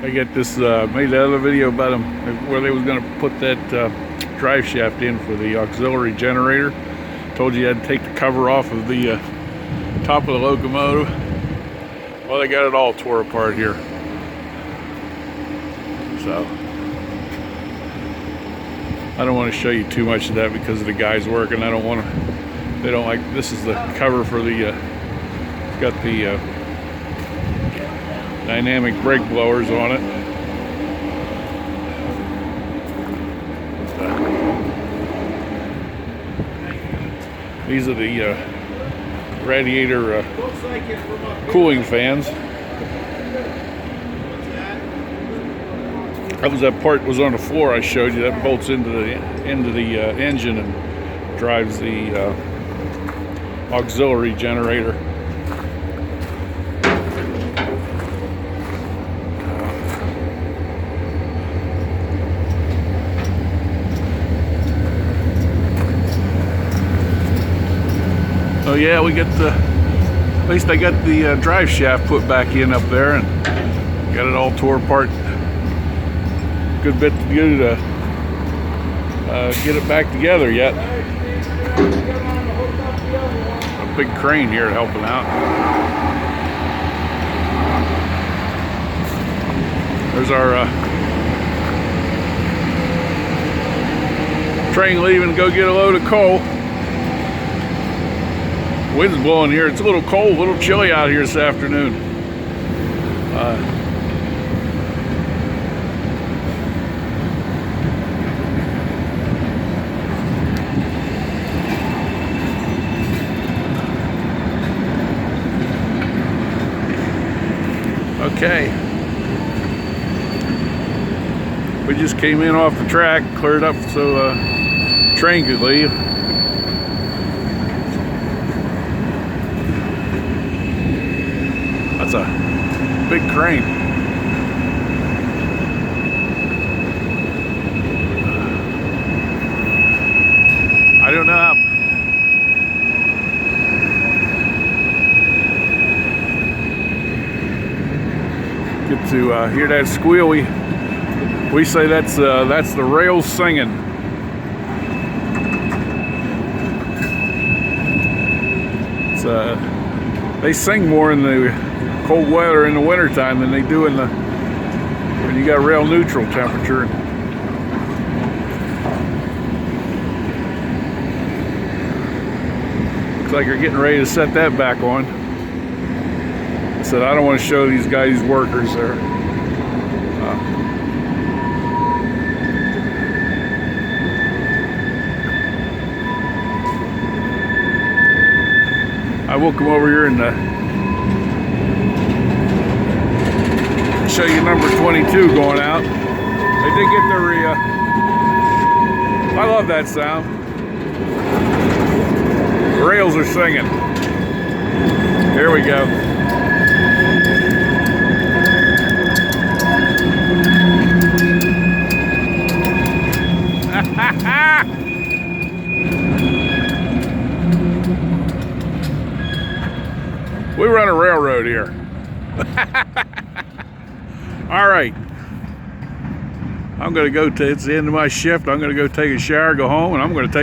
I got this, made the other video about them where they was going to put that drive shaft in for the auxiliary generator. Told you had to take the cover off of the top of the locomotive. Well, they got it all tore apart here. So I don't want to show you too much of that because of the guys working. I don't want to. They don't like. This is the cover for the. It's got the dynamic brake blowers on it. These are the radiator cooling fans. That was that part was on the floor I showed you. That bolts into the engine and drives the auxiliary generator. So yeah, we get the, at least I got the drive shaft put back in up there and got it all tore apart. Good bit to do to get it back together yet. A big crane here helping out. There's our train leaving to go get a load of coal. Wind's blowing here. It's a little cold, a little chilly out here this afternoon. Okay. We just came in off the track, cleared up so train could leave. That's a big crane. I don't know how. Get to hear that squeal. We say that's the rails singing. It's they sing more in the cold weather in the wintertime than they do in the when you got rail neutral temperature. Looks like they're getting ready to set that back on. I said I don't want to show these guys workers there. I will come over here and show you number 22 going out. They did get their I love that sound. The rails are singing. Here we go. We run a railroad here. All right. I'm going to go to, it's the end of my shift. I'm going to go take a shower, go home, and I'm going to take